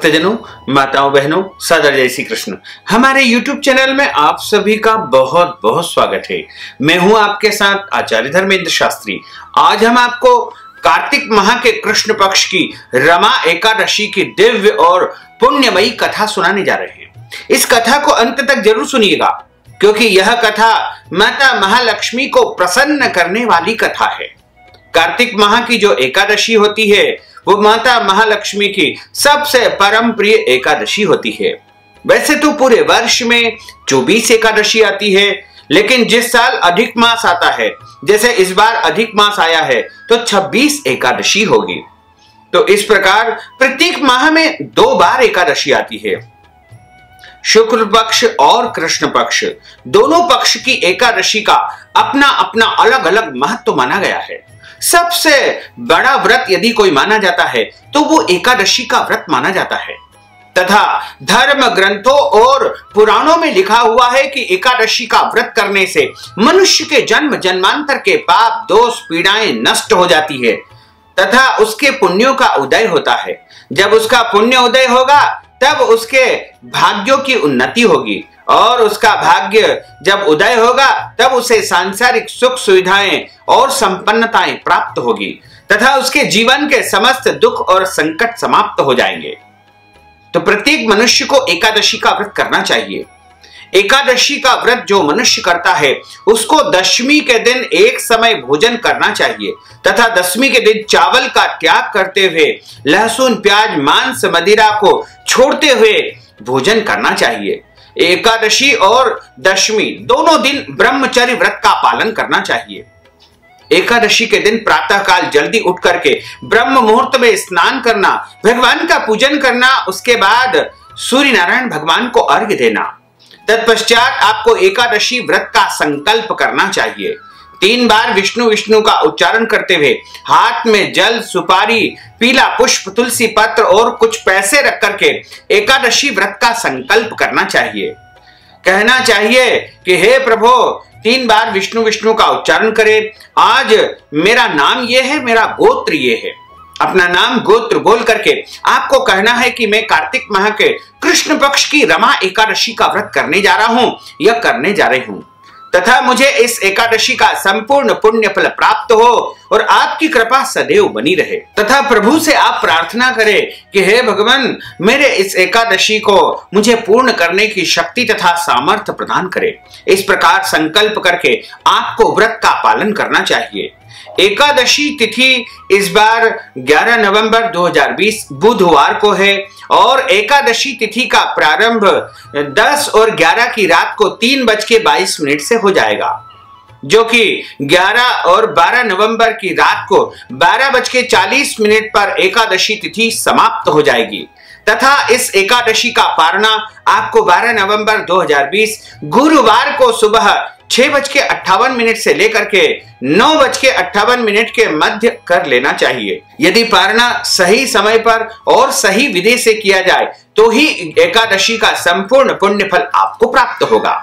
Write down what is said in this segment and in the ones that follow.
भक्तजनों, माताओं, बहनों, सादर जय श्री कृष्ण। हमारे YouTube चैनल में आप सभी का बहुत बहुत स्वागत है। मैं हूं आपके साथ आचार्य धर्मेंद्र शास्त्री। आज हम आपको कार्तिक माह के कृष्ण पक्ष की रमा एकादशी की दिव्य और पुण्यमयी कथा सुनाने जा रहे हैं। इस कथा को अंत तक जरूर सुनिएगा, क्योंकि यह कथा माता महालक्ष्मी को प्रसन्न करने वाली कथा है। कार्तिक माह की जो एकादशी होती है वो माता महालक्ष्मी की सबसे परम प्रिय एकादशी होती है। वैसे तो पूरे वर्ष में 24 एकादशी आती है, लेकिन जिस साल अधिक मास आता है, जैसे इस बार अधिक मास आया है, तो 26 एकादशी होगी। तो इस प्रकार प्रत्येक माह में 2 बार एकादशी आती है। शुक्ल पक्ष और कृष्ण पक्ष दोनों पक्ष की एकादशी का अपना अपना अलग अलग महत्व माना गया है। सबसे बड़ा व्रत यदि कोई माना जाता है तो वो एकादशी का व्रत माना जाता है, तथा धर्म ग्रंथों और पुराणों में लिखा हुआ है कि एकादशी का व्रत करने से मनुष्य के जन्म जन्मांतर के पाप दोष पीड़ाएं नष्ट हो जाती है तथा उसके पुण्यों का उदय होता है। जब उसका पुण्य उदय होगा तब उसके भाग्यों की उन्नति होगी, और उसका भाग्य जब उदय होगा तब उसे सांसारिक सुख सुविधाएं और संपन्नताएं प्राप्त होगी तथा उसके जीवन के समस्त दुख और संकट समाप्त हो जाएंगे। तो प्रत्येक मनुष्य को एकादशी का व्रत करना चाहिए। एकादशी का व्रत जो मनुष्य करता है उसको दशमी के दिन एक समय भोजन करना चाहिए तथा दशमी के दिन चावल का त्याग करते हुए लहसुन प्याज मांस मदिरा को छोड़ते हुए भोजन करना चाहिए। एकादशी और दशमी दोनों दिन ब्रह्मचर्य व्रत का पालन करना चाहिए। एकादशी के दिन प्रातः काल जल्दी उठ करके ब्रह्म मुहूर्त में स्नान करना, भगवान का पूजन करना, उसके बाद सूर्य नारायण भगवान को अर्घ्य देना। तत्पश्चात आपको एकादशी व्रत का संकल्प करना चाहिए। 3 बार विष्णु विष्णु का उच्चारण करते हुए हाथ में जल, सुपारी, पीला पुष्प, तुलसी पत्र और कुछ पैसे रख करके एकादशी व्रत का संकल्प करना चाहिए। कहना चाहिए कि हे प्रभु, 3 बार विष्णु विष्णु का उच्चारण करें। आज मेरा नाम ये है, मेरा गोत्र ये है। अपना नाम गोत्र बोल करके आपको कहना है कि मैं कार्तिक माह के कृष्ण पक्ष की रमा एकादशी का व्रत करने जा रहा हूं या करने जा रही हूं, तथा मुझे इस एकादशी का संपूर्ण पुण्य फल प्राप्त हो और आपकी कृपा सदैव बनी रहे। तथा प्रभु से आप प्रार्थना करें कि हे भगवान, मेरे इस एकादशी को मुझे पूर्ण करने की शक्ति तथा सामर्थ्य प्रदान करें। इस प्रकार संकल्प करके आपको व्रत का पालन करना चाहिए। एकादशी तिथि इस बार 11 नवंबर 2020 बुधवार को है और एकादशी तिथि का प्रारंभ 10 और 11 की रात को 3:22 से हो जाएगा, जो कि 11 और 12 नवंबर की रात को 12:40 पर एकादशी तिथि समाप्त हो जाएगी। तथा इस एकादशी का पारणा आपको 12 नवंबर 2020 गुरुवार को सुबह 6:58 से लेकर के 9:58 के मध्य कर लेना चाहिए। यदि पारणा सही समय पर और सही विधि से किया जाए तो ही एकादशी का संपूर्ण पुण्य फल आपको प्राप्त होगा।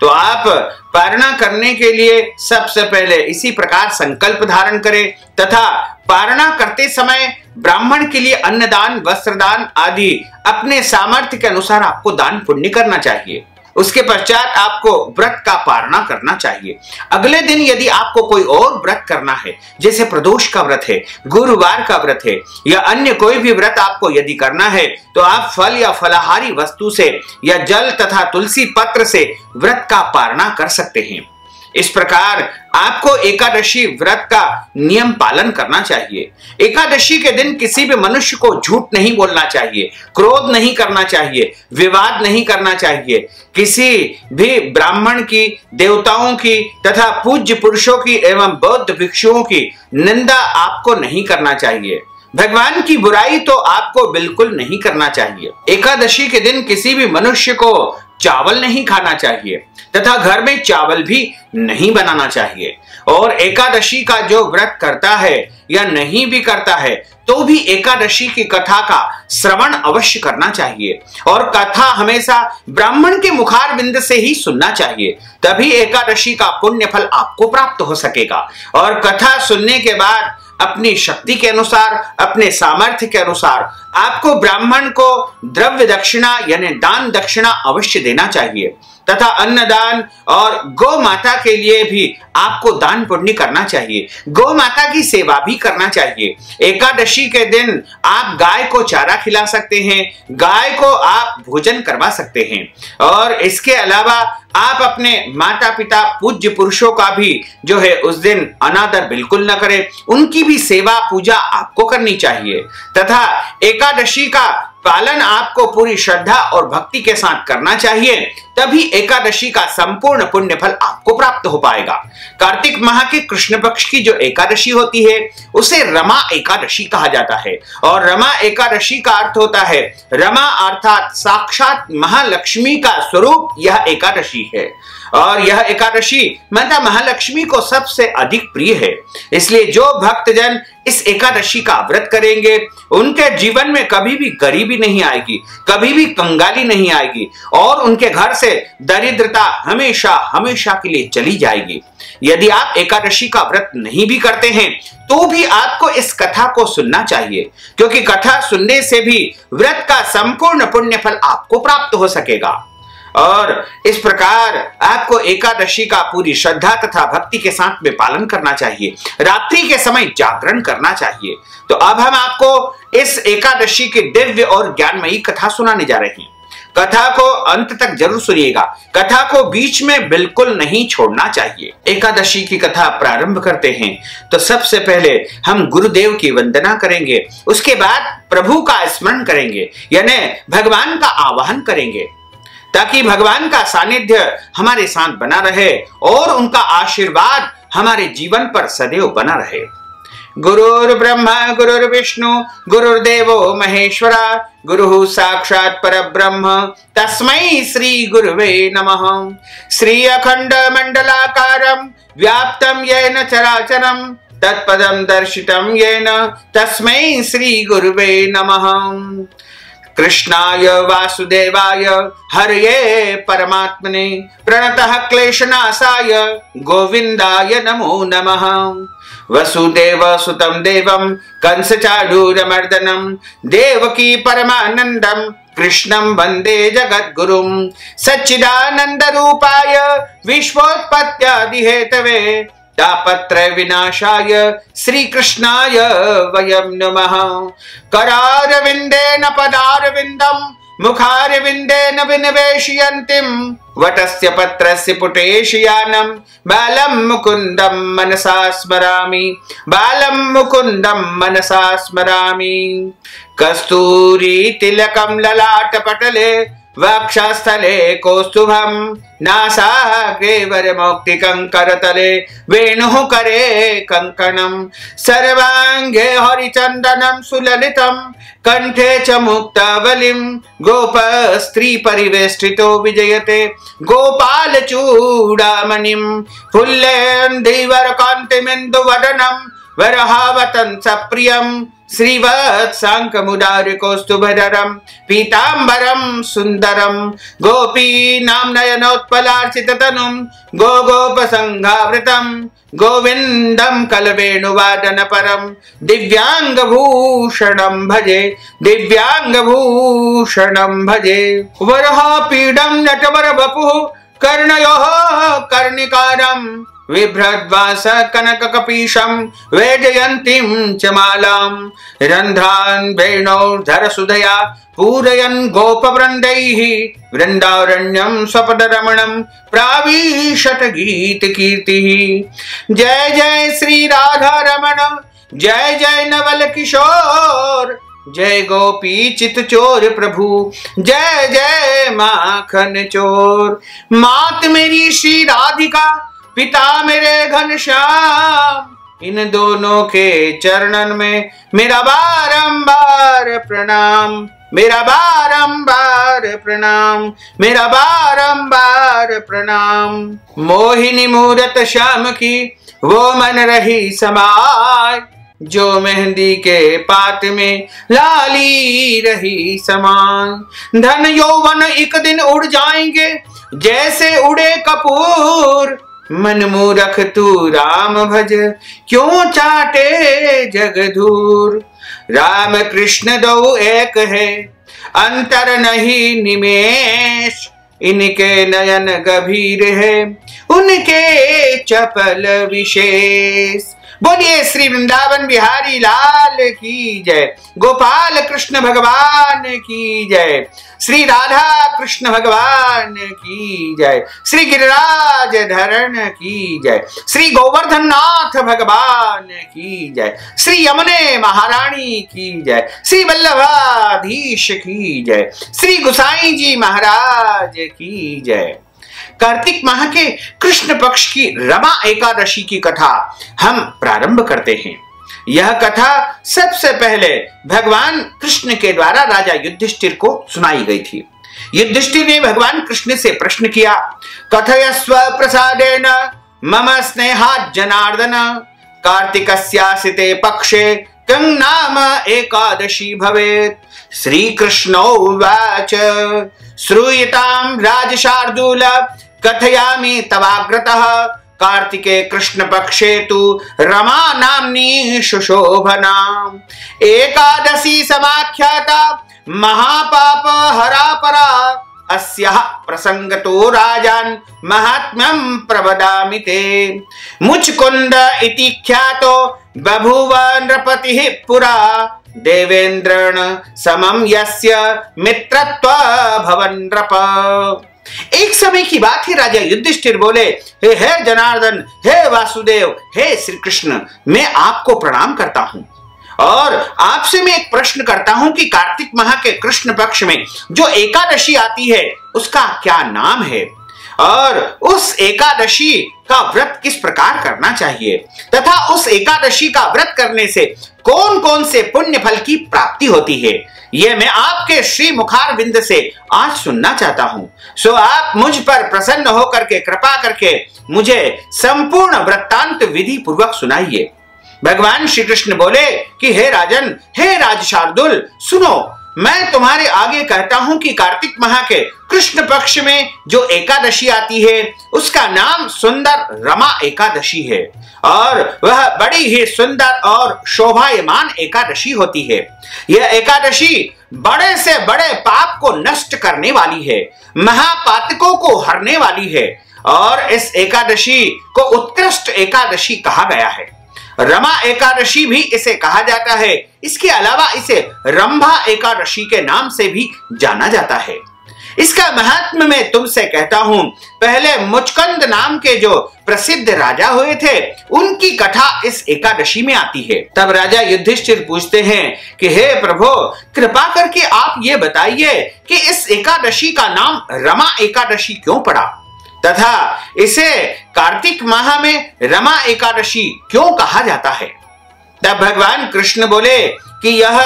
तो आप पारणा करने के लिए सबसे पहले इसी प्रकार संकल्प धारण करें तथा पारणा करते समय ब्राह्मण के लिए अन्नदान, वस्त्रदान आदि अपने सामर्थ्य के अनुसार आपको दान पुण्य करना चाहिए। उसके पश्चात आपको व्रत का पारणा करना चाहिए। अगले दिन यदि आपको कोई और व्रत करना है, जैसे प्रदोष का व्रत है, गुरुवार का व्रत है या अन्य कोई भी व्रत आपको यदि करना है, तो आप फल या फलाहारी वस्तु से या जल तथा तुलसी पत्र से व्रत का पारणा कर सकते हैं। इस प्रकार आपको एकादशी व्रत का नियम पालन करना चाहिए। एकादशी के दिन किसी भी मनुष्य को झूठ नहीं बोलना चाहिए, क्रोध नहीं करना चाहिए, विवाद नहीं करना चाहिए, किसी भी ब्राह्मण की, देवताओं की तथा पूज्य पुरुषों की एवं बौद्ध भिक्षुओं की निंदा आपको नहीं करना चाहिए। भगवान की बुराई तो आपको बिल्कुल नहीं करना चाहिए। एकादशी के दिन किसी भी मनुष्य को चावल नहीं खाना चाहिए तथा घर में चावल भी नहीं बनाना चाहिए। और एकादशी का जो व्रत करता है या नहीं भी करता है तो भी एकादशी की कथा का श्रवण अवश्य करना चाहिए, और कथा हमेशा ब्राह्मण के मुखार बिंद से ही सुनना चाहिए, तभी एकादशी का पुण्य फल आपको प्राप्त हो सकेगा। और कथा सुनने के बाद अपनी शक्ति के अनुसार, अपने सामर्थ्य के अनुसार आपको ब्राह्मण को द्रव्य दक्षिणा यानी दान दक्षिणा अवश्य देना चाहिए तथा अन्नदान और गौ माता के लिए भी आपको दान पुण्य करना चाहिए। गौ माता की सेवा भी करना चाहिए। एकादशी के दिन आप गाय को चारा खिला सकते हैं, गाय को आप भोजन करवा सकते हैं और इसके अलावा आप अपने माता पिता पूज्य पुरुषों का भी जो है उस दिन अनादर बिल्कुल न करें, उनकी भी सेवा पूजा आपको करनी चाहिए तथा एकादशी का पालन आपको पूरी श्रद्धा और भक्ति के साथ करना चाहिए, तभी एकादशी का संपूर्ण पुण्य फल आपको प्राप्त हो पाएगा। कार्तिक माह के कृष्ण पक्ष की जो एकादशी होती है उसे रमा एकादशी कहा जाता है और रमा एकादशी का अर्थ होता है रमा अर्थात साक्षात महालक्ष्मी का स्वरूप यह एकादशी है और यह एकादशी माता महालक्ष्मी को सबसे अधिक प्रिय है। इसलिए जो भक्तजन इस एकादशी का व्रत करेंगे उनके जीवन में कभी भी गरीबी नहीं आएगी, कभी भी कंगाली नहीं आएगी और उनके घर से दरिद्रता हमेशा हमेशा के लिए चली जाएगी। यदि आप एकादशी का व्रत नहीं भी करते हैं तो भी आपको इस कथा को सुनना चाहिए, क्योंकि कथा सुनने से भी व्रत का संपूर्ण पुण्य फल आपको प्राप्त हो सकेगा और इस प्रकार आपको एकादशी का पूरी श्रद्धा तथा भक्ति के साथ में पालन करना चाहिए। रात्रि के समय जागरण करना चाहिए। तो अब हम आपको इस एकादशी की दिव्य और ज्ञानमयी कथा सुनाने जा रहे हैं। कथा को अंत तक जरूर सुनिएगा, कथा को बीच में बिल्कुल नहीं छोड़ना चाहिए। एकादशी की कथा प्रारंभ करते हैं तो सबसे पहले हम गुरुदेव की वंदना करेंगे, उसके बाद प्रभु का स्मरण करेंगे यानी भगवान का आवाहन करेंगे ताकि भगवान का सानिध्य हमारे साथ बना रहे और उनका आशीर्वाद हमारे जीवन पर सदैव बना रहे। गुरुर् ब्रह्मा गुरुर्विष्णु गुरुर्देवो महेश्वरा गुरुः साक्षात् परब्रह्म तस्मै श्री गुरुवे नमः। श्री अखंड मंडलाकारं व्याप्तं येन चराचरं तत्पदं दर्शितं येन तस्मै श्री गुरुवे नमः। कृष्णाय वासुदेवाय हरये परमात्मने प्रणतः क्लेशनाशाय गोविंदाय नमो नमः। वसुदेव सुतं देवं कंसचाडूरमर्दनं देवकी परमानंदं कृष्णं वंदे जगद्गुरुं। सच्चिदानंद रूपाय विश्वोत्पत्त्यादि हेतवे तापत्रय विनाशाय श्री कृष्णाय वयं नमः। करारविंदेन पदारविंदं मुखारविंदेन विनिवेशयन्तीं वटस्य पत्रस्य पुटेशयानं बालं मुकुन्दं मनसा स्मरामि, बालं मुकुन्दं मनसा स्मरामि। कस्तूरी तिलकं ललाटपटले वक्षस्थले कौस्तुभं नासाग्रे वरमौक्तिकं करतले वेणुः करे कंकणं। सर्वांगे हरिचन्दनं सुललितं कंठे च मुक्तावलिं गोपस्त्री परिवेष्टितो विजयते गोपाल चूड़ामणिं। फुल्लेन्दीवरकान्तिमिन्दुवदनं वरहावतं सप्रियं श्रीवत्साङ्कमुदारिकौस्तुभधरं पीताम्बरं सुन्दरं। गोपीनां नयनोत्पलार्चिततनुं गोगोपसङ्घावृतं गोविन्दं कलवेणुवादनपरं दिव्याङ्गभूषणं भजे, दिव्याङ्गभूषणं भजे। वरहापीडं नटवरवपुः कर्णयोः कर्णिकारं बिभ्रद्वास कनककपीशं वैजयन्तीं च मालां। रन्ध्रान् वेणोर्धरसुधया पूरयन् गोपवृन्दैः वृन्दारण्यं स्वपदरमणं प्राविशत गीतकीर्तिः। जय जय श्री राधा रमण, जय जय नवल किशोर, जय गोपी चित चोर प्रभु, जय जय माखन चोर। मात मेरी श्री राधिका, पिता मेरे घनश्याम, इन दोनों के चरणन में मेरा बारंबार प्रणाम, मेरा बारंबार प्रणाम, मेरा बारंबार प्रणाम। मोहिनी मूरत श्याम की वो मन रही समाय, जो मेहंदी के पात में लाली रही समान। धन यौवन एक दिन उड़ जाएंगे जैसे उड़े कपूर, मन मूरख तू राम भज, क्यों चाटे जग धूर। राम कृष्ण दो एक है, अंतर नहीं निमेष। इनके नयन गंभीर है, उनके चपल विशेष। बोलिए श्री वृंदावन बिहारी लाल की जय, गोपाल कृष्ण भगवान की जय, श्री राधा कृष्ण भगवान की जय, श्री गिरिराज धरण की जय, श्री गोवर्धन नाथ भगवान की जय, श्री यमुने महारानी की जय, श्री वल्लभाधीश की जय, श्री गुसाई जी महाराज की जय। कार्तिक माह के कृष्ण पक्ष की रमा एकादशी की कथा हम प्रारंभ करते हैं। यह कथा सबसे पहले भगवान कृष्ण के द्वारा राजा युधिष्ठिर को सुनाई गई थी। युधिष्ठिर ने भगवान कृष्ण से प्रश्न किया, कथयस्व प्रसादेन मम स्नेहात् जनार्दन, कार्तिकस्यासिते पक्षे कं नाम एकादशी भवेत्। श्री कृष्णो उवाच, श्रूयतां राजशार्दूल कथयामि तवाग्रतः, कार्तिके कृष्ण पक्षे तु रमा नाम्नी सुशोभना, एकादशी समाख्याता महापाप हरा परा, अस्याः प्रसंगतो राजान महात्म्यं प्रवदामि ते। मुचकुंद इति ख्यातो बभूव नृपतिः पुरा, देवेन्द्रेण समम यस्य मित्रत्व भवन नृप। एक समय की बात है, राजा युधिष्ठिर बोले, हे जनार्दन, हे वासुदेव, हे श्री कृष्ण, मैं आपको प्रणाम करता हूं और आपसे मैं एक प्रश्न करता हूं कि कार्तिक माह के कृष्ण पक्ष में जो एकादशी आती है उसका क्या नाम है और उस एकादशी का व्रत किस प्रकार करना चाहिए तथा उस एकादशी का व्रत करने से कौन कौन से पुण्य फल की प्राप्ति होती है, यह मैं आपके श्री मुखारविंद से आज सुनना चाहता हूं। सो आप मुझ पर प्रसन्न होकर के कृपा करके मुझे संपूर्ण वृत्तांत विधि पूर्वक सुनाइए। भगवान श्री कृष्ण बोले कि हे राजन, हे राजशार्दूल, सुनो, मैं तुम्हारे आगे कहता हूं कि कार्तिक माह के कृष्ण पक्ष में जो एकादशी आती है उसका नाम सुंदर रमा एकादशी है और वह बड़ी ही सुंदर और शोभायमान एकादशी होती है। यह एकादशी बड़े से बड़े पाप को नष्ट करने वाली है, महापातकों को हरने वाली है और इस एकादशी को उत्कृष्ट एकादशी कहा गया है। रमा एकादशी भी इसे कहा जाता है। इसके अलावा इसे रंभा एकादशी के नाम से भी जाना जाता है। इसका महत्व मैं तुमसे कहता हूं। पहले मुचकुंद नाम के जो प्रसिद्ध राजा हुए थे उनकी कथा इस एकादशी में आती है। तब राजा युधिष्ठिर पूछते हैं कि हे प्रभु, कृपा करके आप ये बताइए कि इस एकादशी का नाम रमा एकादशी क्यों पड़ा तथा इसे कार्तिक माह में रमा एकादशी क्यों कहा जाता है। तब भगवान कृष्ण बोले कि यह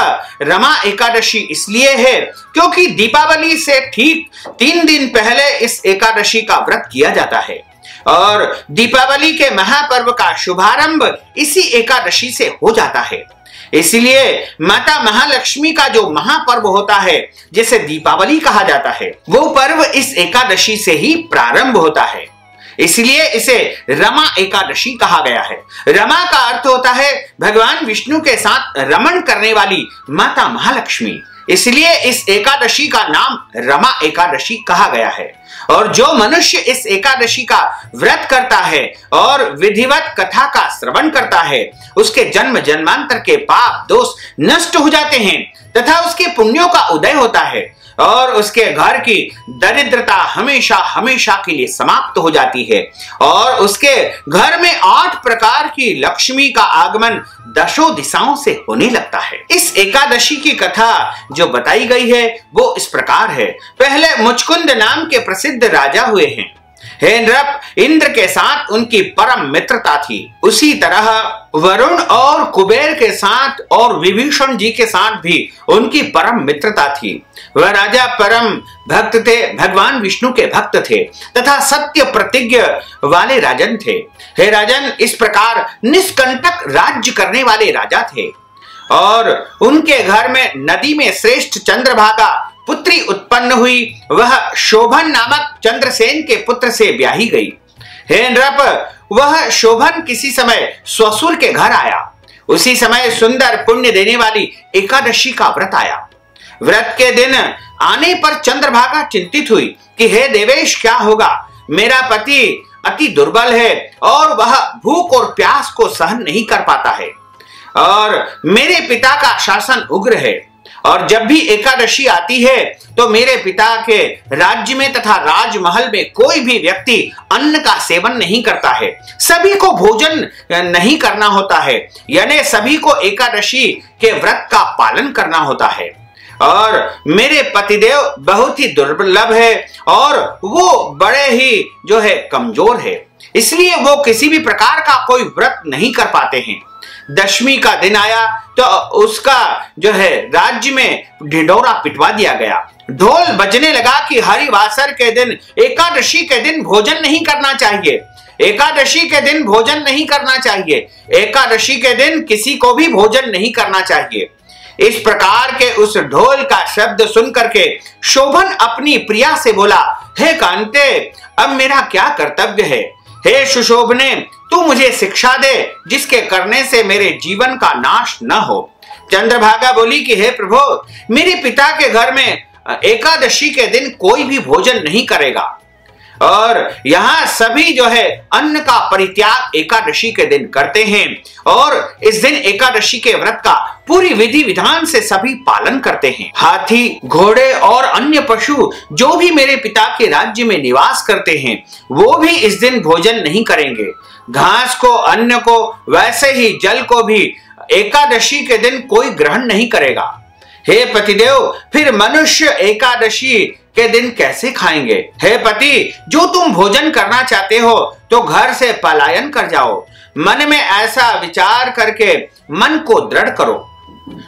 रमा एकादशी इसलिए है क्योंकि दीपावली से ठीक 3 दिन पहले इस एकादशी का व्रत किया जाता है और दीपावली के महापर्व का शुभारंभ इसी एकादशी से हो जाता है। इसलिए माता महालक्ष्मी का जो महापर्व होता है जिसे दीपावली कहा जाता है वो पर्व इस एकादशी से ही प्रारंभ होता है। इसलिए इसे रमा एकादशी कहा गया है। रमा का अर्थ होता है भगवान विष्णु के साथ रमण करने वाली माता महालक्ष्मी, इसलिए इस एकादशी का नाम रमा एकादशी कहा गया है। और जो मनुष्य इस एकादशी का व्रत करता है और विधिवत कथा का श्रवण करता है उसके जन्म जन्मांतर के पाप दोष नष्ट हो जाते हैं तथा उसके पुण्यों का उदय होता है और उसके घर की दरिद्रता हमेशा हमेशा के लिए समाप्त हो जाती है और उसके घर में 8 प्रकार की लक्ष्मी का आगमन 10 दिशाओं से होने लगता है। इस एकादशी की कथा जो बताई गई है वो इस प्रकार है। पहले मुचकुंद नाम के प्रसिद्ध राजा हुए हैं। हे नृप, इंद्र के साथ उनकी परम मित्रता थी। उसी तरह वरुण और कुबेर के साथ और विभीषण जी के साथ भी उनकी परम मित्रता थी। वह राजा परम भक्त थे, भगवान विष्णु के भक्त थे तथा सत्य प्रतिज्ञ वाले राजन थे। हे राजन, इस प्रकार निष्कंटक राज्य करने वाले राजा थे और उनके घर में नदी में श्रेष्ठ चंद्रभागा पुत्री उत्पन्न हुई। वह शोभन नामक चंद्रसेन के पुत्र से ब्याही गई। हे नृप, वह शोभन किसी समय ससुर के घर आया। उसी समय सुंदर पुण्य देने वाली एकादशी का व्रत आया। व्रत के दिन आने पर चंद्रभागा चिंतित हुई कि हे देवेश, क्या होगा? मेरा पति अति दुर्बल है और वह भूख और प्यास को सहन नहीं कर पाता है, और मेरे पिता का शासन उग्र है, और जब भी एकादशी आती है तो मेरे पिता के राज्य में तथा राजमहल में कोई भी व्यक्ति अन्न का सेवन नहीं करता है। सभी को भोजन नहीं करना होता है, यानी सभी को एकादशी के व्रत का पालन करना होता है, और मेरे पतिदेव बहुत ही दुर्लभ है और वो बड़े ही जो है कमजोर है, इसलिए वो किसी भी प्रकार का कोई व्रत नहीं कर पाते हैं। दशमी का दिन आया तो उसका जो है राज्य में ढिंढोरा पिटवा दिया गया। ढोल बजने लगा कि हरिवासर के दिन, एकादशी के दिन भोजन नहीं करना चाहिए, एकादशी के दिन भोजन नहीं करना चाहिए, एकादशी के दिन किसी को भी भोजन नहीं करना चाहिए। इस प्रकार के उस ढोल का शब्द सुन करके शोभन अपनी प्रिया से बोला, हे कांते, अब मेरा क्या कर्तव्य है? हे सुशोभने, तू मुझे शिक्षा दे जिसके करने से मेरे जीवन का नाश न हो। चंद्रभागा बोली कि हे प्रभु, मेरे पिता के घर में एकादशी के दिन कोई भी भोजन नहीं करेगा, और यहाँ सभी जो है अन्न का परित्याग एकादशी के दिन करते हैं, और इस दिन एकादशी के व्रत का पूरी विधि विधान से सभी पालन करते हैं। हाथी, घोड़े और अन्य पशु जो भी मेरे पिता के राज्य में निवास करते हैं, वो भी इस दिन भोजन नहीं करेंगे। घास को, अन्न को, वैसे ही जल को भी एकादशी के दिन कोई ग्रहण नहीं करेगा। हे पतिदेव, फिर मनुष्य एकादशी के दिन कैसे खाएंगे? हे पति, जो तुम भोजन करना चाहते हो तो घर से पलायन कर जाओ। मन में ऐसा विचार करके मन को दृढ़ करो।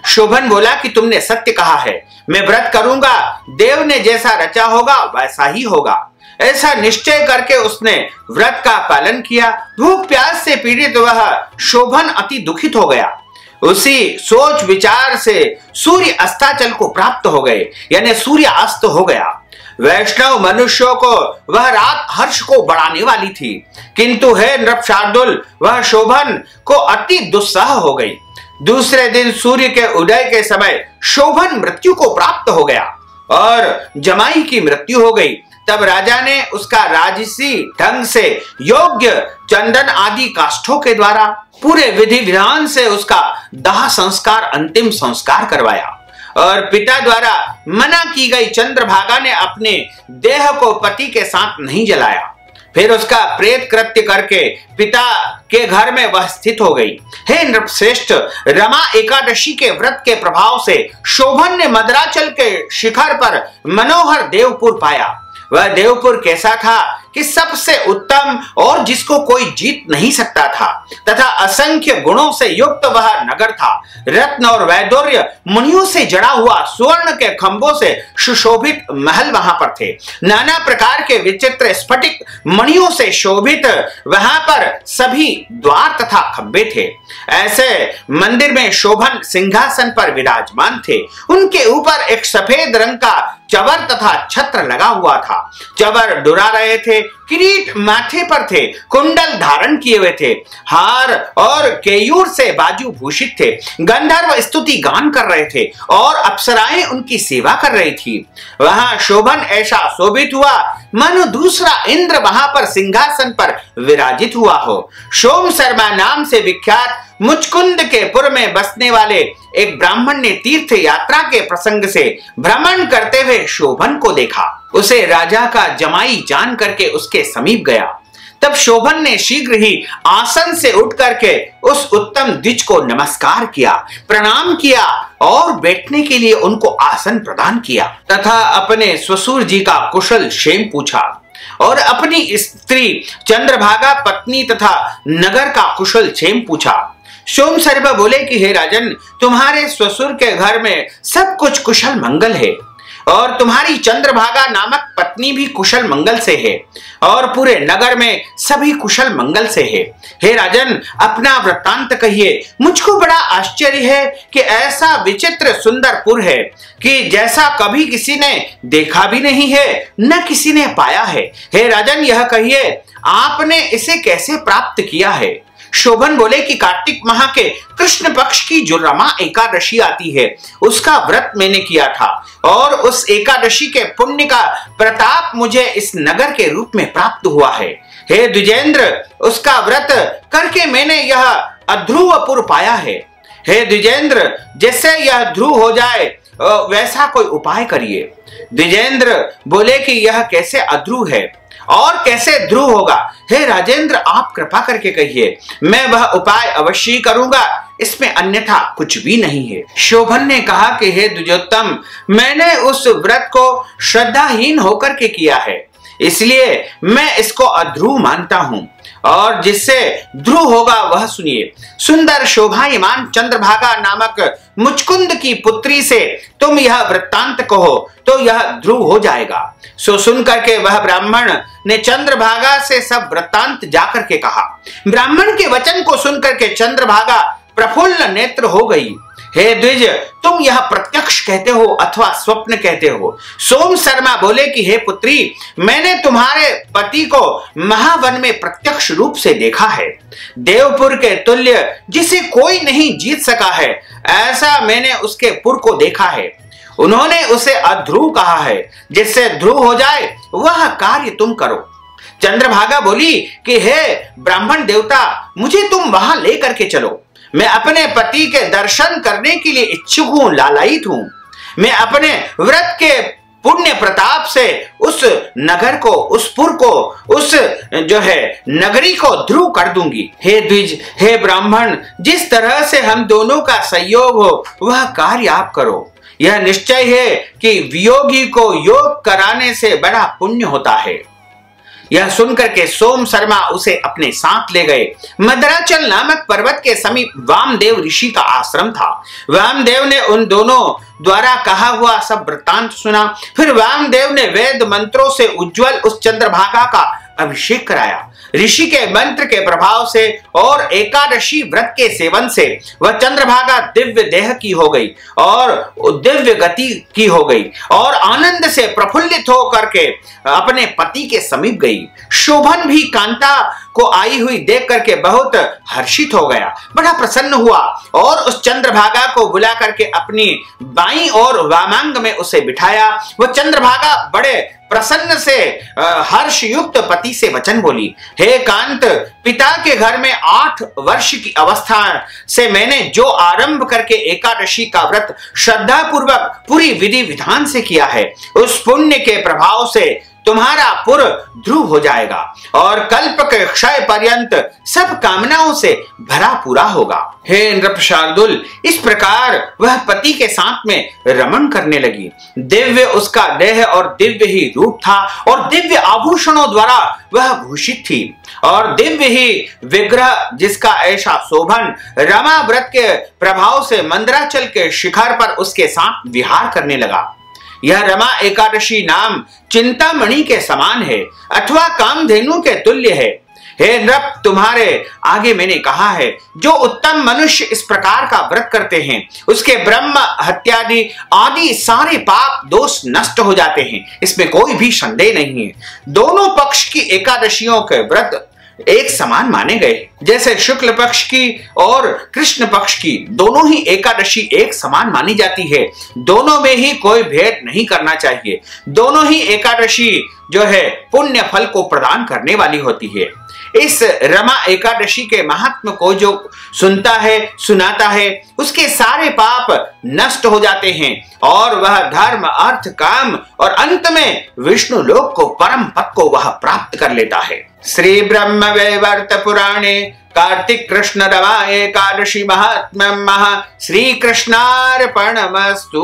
शोभन बोला कि तुमने सत्य कहा है, मैं व्रत करूंगा, देव ने जैसा रचा होगा वैसा ही होगा। ऐसा निश्चय करके उसने व्रत का पालन किया। भूख प्यास से पीड़ित वह शोभन अति दुखित हो गया। उसी सोच विचार से सूर्य अस्ताचल को प्राप्त हो गए, यानी सूर्य अस्त हो गया। वैष्णव मनुष्यों को वह रात हर्ष को बढ़ाने वाली थी, किंतु हे नृप शार्दुल, वह शोभन को अति दुस्सह हो गई। दूसरे दिन सूर्य के उदय के समय शोभन मृत्यु को प्राप्त हो गया और जमाई की मृत्यु हो गई। तब राजा ने उसका राजसी ढंग से योग्य चंदन आदि काष्ठों के द्वारा पूरे विधि विधान से उसका दाह संस्कार, अंतिम संस्कार करवाया, और पिता द्वारा मना की गई चंद्रभागा ने अपने देह को पति के साथ नहीं जलाया। फिर उसका प्रेत कृत्य करके पिता के घर में वह स्थित हो गई। हे नृपश्रेष्ठ, रमा एकादशी के व्रत के प्रभाव से शोभन ने मद्राचल के शिखर पर मनोहर देवपुर पाया। वह देवपुर कैसा था कि सबसे उत्तम और जिसको कोई जीत नहीं सकता था, तथा असंख्य गुणों से युक्त वह नगर था। रत्न और वैदुर्य मुनियों से जड़ा हुआ स्वर्ण के खंभों से सुशोभित महल वहां पर थे। नाना प्रकार के विचित्र स्फटिक मणियों से शोभित वहां पर सभी द्वार तथा खंभे थे। ऐसे मंदिर में शोभन सिंहासन पर विराजमान थे। उनके ऊपर एक सफेद रंग का चवर तथा छत्र लगा हुआ था। चवर डुरा रहे थे, किरीट माथे पर थे, कुंडल धारण किए हुए थे, हार और केयूर से बाजू भूषित थे। गंधर्व स्तुति गान कर रहे थे और अप्सराएं उनकी सेवा कर रही थी। वहां शोभन ऐसा शोभित हुआ मानो दूसरा इंद्र वहां पर सिंहासन पर विराजित हुआ हो। सोम शर्मा नाम से विख्यात मुचकुंद के पुर में बसने वाले एक ब्राह्मण ने तीर्थ यात्रा के प्रसंग से भ्रमण करते हुए शोभन को देखा। उसे राजा का जमाई जान करके उसके समीप गया। तब शोभन ने शीघ्र ही आसन से उठ करके उस उत्तम द्विज को नमस्कार किया, प्रणाम किया और बैठने के लिए उनको आसन प्रदान किया, तथा अपने ससुर जी का कुशल क्षेम पूछा और अपनी स्त्री चंद्रभागा पत्नी तथा नगर का कुशल क्षेम पूछा। सोम सर्व बोले कि हे राजन, तुम्हारे ससुर के घर में सब कुछ कुशल मंगल है। और तुम्हारी चंद्रभागा नामक पत्नी भी कुशल मंगल से है और पूरे नगर में सभी कुशल मंगल से है। हे राजन, अपना वृत्तांत कहिए। मुझको बड़ा आश्चर्य है कि ऐसा विचित्र सुंदर पुर है कि जैसा कभी किसी ने देखा भी नहीं है, न किसी ने पाया है। हे राजन, यह कहिए आपने इसे कैसे प्राप्त किया है? शोभन बोले कि कार्तिक माह के कृष्ण पक्ष की जो रमा एकादशी आती है उसका व्रत मैंने किया था और उस एकादशी के पुण्य का प्रताप मुझे इस नगर के रूप में प्राप्त हुआ है। हे द्विजेंद्र, उसका व्रत करके मैंने यह अध्रुवपुर पाया है। हे द्विजेंद्र, जिससे यह ध्रुव हो जाए वैसा कोई उपाय करिए। द्विजेंद्र बोले कि यह कैसे अध्रुव है और कैसे ध्रुव होगा? हे राजेंद्र, आप कृपा करके कहिए, मैं वह उपाय अवश्य करूंगा, इसमें अन्यथा कुछ भी नहीं है। शोभन ने कहा कि हे द्विजोत्तम, मैंने उस व्रत को श्रद्धाहीन होकर के किया है, इसलिए मैं इसको अध्रुव मानता हूं और जिससे ध्रुव होगा वह सुनिए। सुंदर शोभायमान चंद्रभागा नामक मुचकुंद की पुत्री से तुम यह वृत्तांत कहो तो यह ध्रुव हो जाएगा। सो सुनकर के वह ब्राह्मण ने चंद्रभागा से सब वृत्तांत जाकर के कहा। ब्राह्मण के वचन को सुनकर के चंद्रभागा प्रफुल्ल नेत्र हो गई। हे द्विज, तुम यह प्रत्यक्ष कहते हो अथवा स्वप्न कहते हो? सोम शर्मा बोले कि हे पुत्री, मैंने तुम्हारे पति को महावन में प्रत्यक्ष रूप से देखा है। देवपुर के तुल्य जिसे कोई नहीं जीत सका है, ऐसा मैंने उसके पुर को देखा है। उन्होंने उसे अध्रुव कहा है, जिससे ध्रुव हो जाए वह कार्य तुम करो। चंद्रभागा बोली कि हे ब्राह्मण देवता, मुझे तुम वहां लेकर के चलो। मैं अपने पति के दर्शन करने के लिए इच्छुक हूं, लालायित हूं। मैं अपने व्रत के पुण्य प्रताप से उस नगर को, उस पुर को, उस जो है नगरी को ध्रुव कर दूंगी। हे द्विज, हे ब्राह्मण, जिस तरह से हम दोनों का संयोग हो वह कार्य आप करो। यह निश्चय है कि वियोगी को योग कराने से बड़ा पुण्य होता है। यह सुनकर के सोम शर्मा उसे अपने साथ ले गए। मद्राचल नामक पर्वत के समीप वामदेव ऋषि का आश्रम था। वामदेव ने उन दोनों द्वारा कहा हुआ सब वृत्तांत सुना। फिर वामदेव ने वेद मंत्रों से उज्जवल उस चंद्रभागा का अभिषेक कराया। ऋषि के मंत्र के प्रभाव से और एकादशी व्रत के सेवन से वह चंद्रभागा दिव्य देह की हो गई और दिव्य गति की हो गई और आनंद से प्रफुल्लित होकर के अपने पति के समीप गई। शोभन भी कांता को आई हुई देख करके बहुत हर्षित हो गया, बड़ा प्रसन्न हुआ और उस चंद्रभागा को बुला करके अपनी बाईं और वामांग में उसे बिठाया। वह चंद्रभागा बड़े प्रसन्न से हर्ष युक्त पति से वचन बोली, हे कांत, पिता के घर में 8 वर्ष की अवस्था से मैंने जो आरंभ करके एकादशी का व्रत श्रद्धा पूर्वक पूरी विधि विधान से किया है, उस पुण्य के प्रभाव से तुम्हारा पुर ध्रुव हो जाएगा और कल्प के क्षय पर्यंत सब कामनाओं से भरा पूरा होगा। हे नृप शार्दुल, इस प्रकार वह पति के साथ में रमण करने लगी। दिव्य उसका देह और दिव्य ही रूप था और दिव्य आभूषणों द्वारा वह भूषित थी और दिव्य ही विग्रह, जिसका ऐसा शोभन रमा व्रत के प्रभाव से मंदराचल के शिखर पर उसके साथ विहार करने लगा। यह रमा एकादशी नाम चिंतामणि के समान है अथवा कामधेनु के तुल्य है। हे नृप, तुम्हारे आगे मैंने कहा है, जो उत्तम मनुष्य इस प्रकार का व्रत करते हैं उसके ब्रह्म हत्यादि आदि सारे पाप दोष नष्ट हो जाते हैं, इसमें कोई भी संदेह नहीं है। दोनों पक्ष की एकादशियों के व्रत एक समान माने गए, जैसे शुक्ल पक्ष की और कृष्ण पक्ष की दोनों ही एकादशी एक समान मानी जाती है। दोनों में ही कोई भेद नहीं करना चाहिए। दोनों ही एकादशी जो है पुण्य फल को प्रदान करने वाली होती है। इस रमा एकादशी के महात्म को जो सुनता है, सुनाता है, उसके सारे पाप नष्ट हो जाते हैं और वह धर्म, अर्थ, काम और अंत में विष्णु लोक को, परम पद को वह प्राप्त कर लेता है। श्री ब्रह्म वैवर्त पुराणे कार्तिक कृष्ण रमा एकादशी महात्म्यम श्री कृष्णार्पणमस्तु।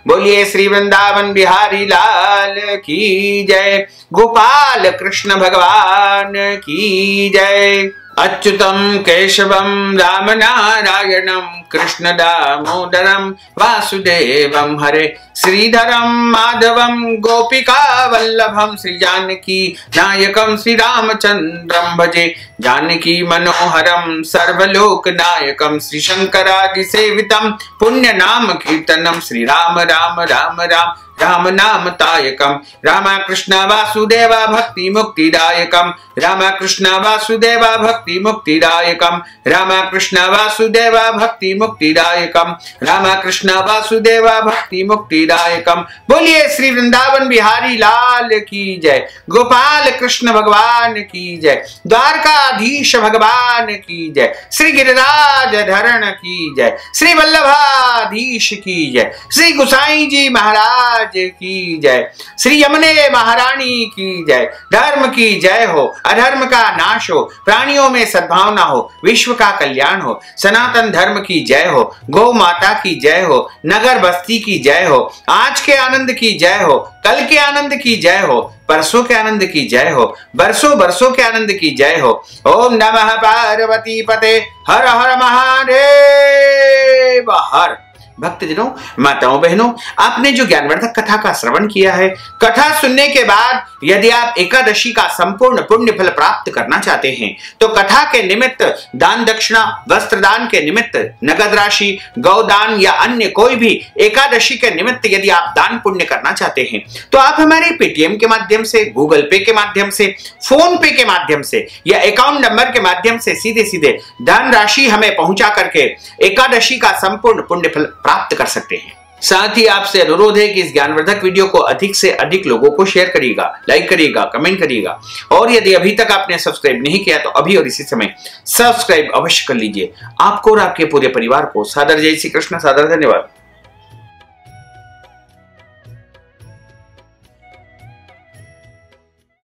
बोलिए श्री वृंदावन बिहारी लाल की जय, गोपाल कृष्ण भगवान की जय। अच्युतम केशवम राम नारायणम कृष्ण दामोदरम वासुदेवम हरे श्रीधरम माधवम गोपिका वल्लभम श्री जानकी नायकम श्री रामचंद्रम भजे जानकी मनोहरम सर्वलोक नायकम श्री शंकरादि सेवितम पुण्य नाम कीर्तनम श्री राम राम राम राम राम नाम तायकम रामा कृष्ण वासुदेवा भक्ति मुक्तिदायकम रामा कृष्ण वासुदेवा भक्ति मुक्तिदायकम रामा कृष्ण वासुदेवा भक्ति मुक्तिदायकम रामा कृष्ण वासुदेवा भक्ति मुक्तिदायकम। बोलिए श्री वृंदावन बिहारी लाल की जय, गोपाल कृष्ण भगवान की जय, द्वारकाधीश भगवान की जय, श्री गिरिराज धरण की जय, श्री वल्लभाधीश की जय, श्री गुसाई जी महाराज की जय, श्री यमुने महारानी की जय। धर्म की जय हो, अधर्म का नाश हो, प्राणियों में सद्भावना हो, विश्व का कल्याण हो, सनातन धर्म की जय हो, गौ माता की जय हो, नगर बस्ती की जय हो, आज के आनंद की जय हो, कल के आनंद की जय हो, परसों के आनंद की जय हो, बरसों बरसों के आनंद की जय हो। ओम नमः पार्वती पते हर हर महादेव हर। भक्तजनों, माताओं, बहनों, आपने जो ज्ञानवर्धक कथा का श्रवण किया है, कथा सुनने के बाद यदि आप एकादशी का संपूर्ण पुण्य फल प्राप्त करना चाहते हैं तो कथा के निमित्त दान दक्षिणा, वस्त्र दान के निमित्त नगद राशि, गौदान या अन्य कोई भी एकादशी के निमित्त यदि आप दान पुण्य करना चाहते हैं तो आप हमारे पेटीएम के माध्यम से, गूगल पे के माध्यम से, फोन पे के माध्यम से या अकाउंट नंबर के माध्यम से सीधे सीधे धन राशि हमें पहुंचा करके एकादशी का संपूर्ण पुण्य फल प्राप्त कर सकते हैं। साथ ही आपसे अनुरोध है कि इस ज्ञानवर्धक वीडियो को अधिक से अधिक लोगों को शेयर करिएगा, लाइक करिएगा, कमेंट करिएगा और यदि अभी तक आपने सब्सक्राइब नहीं किया तो अभी और इसी समय सब्सक्राइब अवश्य कर लीजिए। आपको और आपके पूरे परिवार को सादर जय श्री कृष्ण, सादर धन्यवाद।